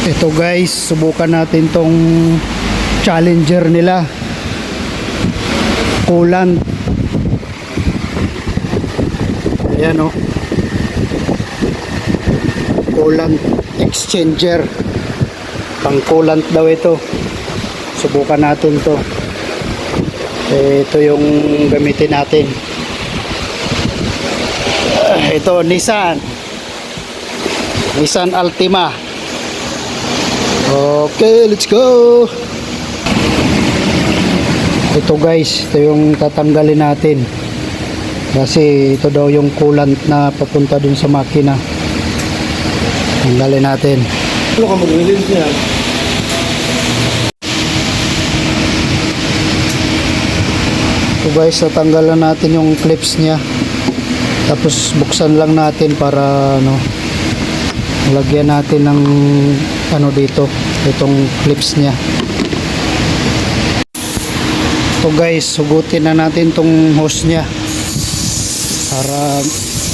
Ito guys, subukan natin tong Challenger nila, coolant. Ayan o, coolant exchanger, pang coolant daw ito. Subukan natin to. Ito yung gamitin natin. Ito Nissan Altima. Okay, let's go. Ito guys, ito yung tatanggalin natin kasi ito daw yung coolant na papunta dun sa makina. Tanggalin natin. Ano ka mag-release niya? Ito guys, tatanggalan natin yung clips niya, tapos buksan lang natin para lagyan natin ng dito, itong clips niya. So guys, sugutin na natin tong hose niya para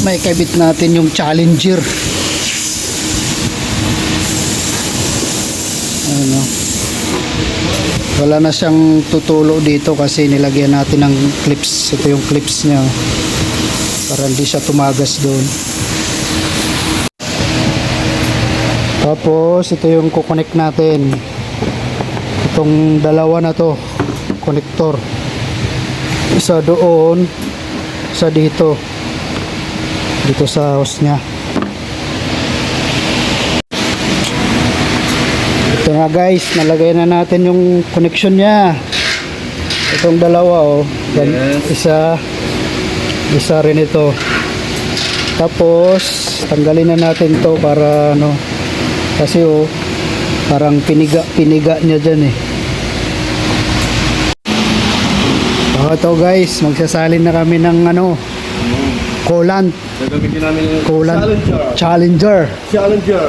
may kabit natin yung Challenger. Wala na siyang tutulo dito kasi nilagyan natin ng clips. Ito yung clips niya para hindi siya tumagas doon. Tapos ito yung kukonek natin, itong dalawa na to, connector, isa doon, isa dito sa hose nya. Ito na guys, nalagay na natin yung connection nya, itong dalawa yes. isa rin ito. Tapos tanggalin na natin to para kasi parang piniga niya dyan eh. Ito guys, magsasalin na kami ng coolant. Gagamitin namin yung coolant Challenger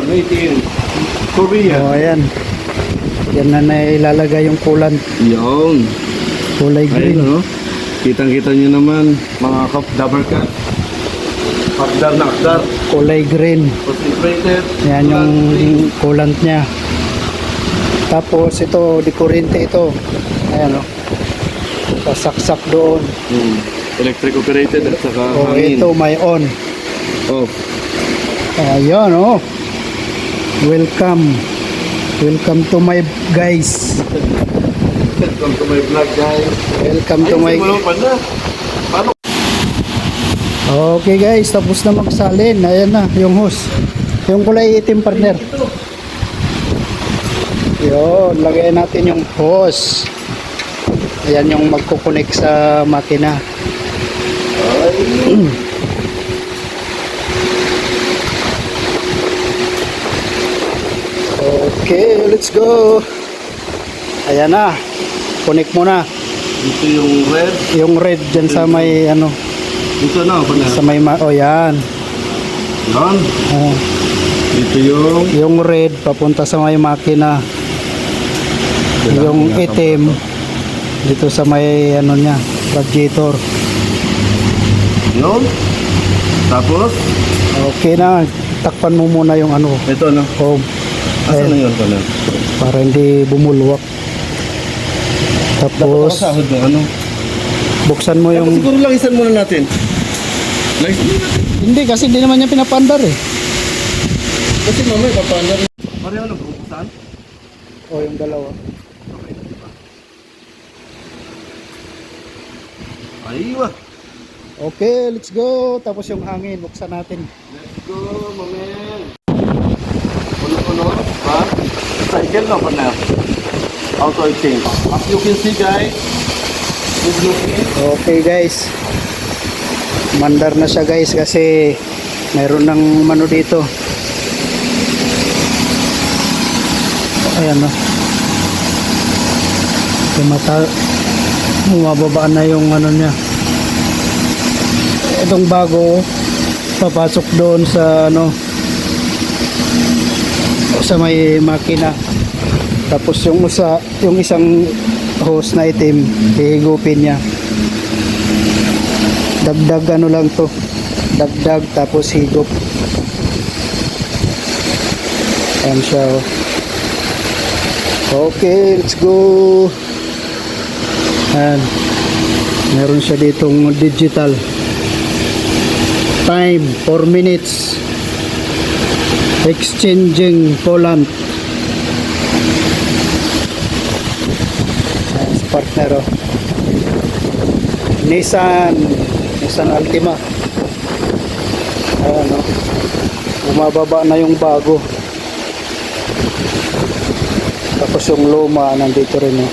made in Korea. Ayan. Yan na ilalagay yung coolant. Yun. Kulay green. Ayun, kitang-kita nyo naman mga double cut. Akdar na akdar. Kulay green. Concentrated. Yan yung coolant niya. Tapos ito, di kuryente ito. Ayan pasaksak doon. Electric operated at saka hangin. Ito may on. Off. Ayan Welcome to my guys. Welcome to my vlog guys. Welcome to my. Okay guys, tapos na magsalin. Ayan na yung hose, yung kulay itim partner. Yun, lagay natin yung hose. Ayan yung magkukonek sa makina. Okay, let's go. Ayan na, connect mo na. Ito yung red. Yung red dyan sa may Ito na, sa may yan. Yan. Ito yung red papunta sa may makina. Yung itim dito sa may niya, radiator. Yun. Tapos okay na, takpan mo muna yung ito asan na yun pala? Para hindi bumulwak. Tapos sahod mo buksan mo yung siguro lang isan muna natin. Hindi kasi hindi naman niya pinapandar eh. Kasi mamaya papandar. Pareho na buksan? Yung dalawa. Aywa. Okay, let's go. Tapos yung hangin, buksan natin. Let's go, mamen. Puno-puno, ha? Cycle na pa na. Auto change. As you can see guys, good looking. Okay guys, mandar na siya guys kasi mayroon ng dito. Ayan bumababa na yung niya. Itong bago papasok doon sa sa may makina. Tapos yung isang hose na itim, hihigupin niya. Dagdag lang to. Dagdag tapos higop. Ayan siya Okay, let's go. Ayan. Meron siya ditong digital. Time, 4 minutes. Exchanging coolant. Ayan, sa partner, oh. Nissan Altima. Ayan, oh. Bumababa na yung bago. Tapos yung luma nandito rin, oh.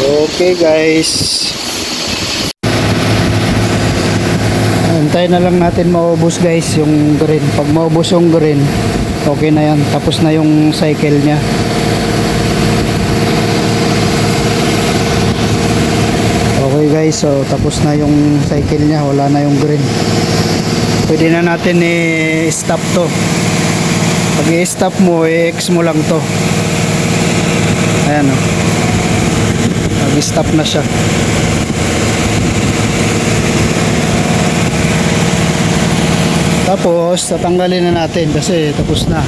Okay guys, antayin na lang natin maubos guys yung green. Pag maubos yung green, okay na yan, tapos na yung cycle nya. Okay guys, so tapos na yung cycle nya, wala na yung green. Pwede na natin i-stop to. Pag i-stop mo, i-X mo lang to. Ayan, o. Nag-stop na siya. Tapos tatanggalin na natin kasi tapos na.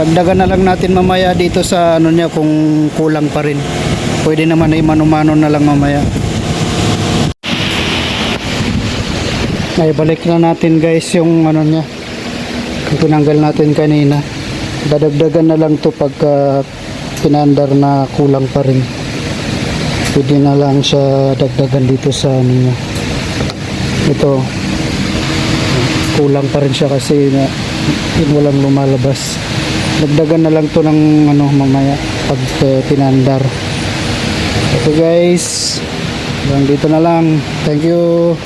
Dagdagan na lang natin mamaya dito sa ano niya kung kulang pa rin. Pwede naman ay mano-mano na lang mamaya. Ay balik na natin guys yung ano niya. Yung tinanggal natin kanina. Dadagdagan na lang to pagka pinandar na kulang pa rin. Pwede na lang siya dagdagan dito sa ano niya. Ito kulang pa rin siya kasi na walang lumalabas. Dagdagan na lang to ng ano mamaya pag pinandar. Okay guys, hanggang dito na lang. Thank you.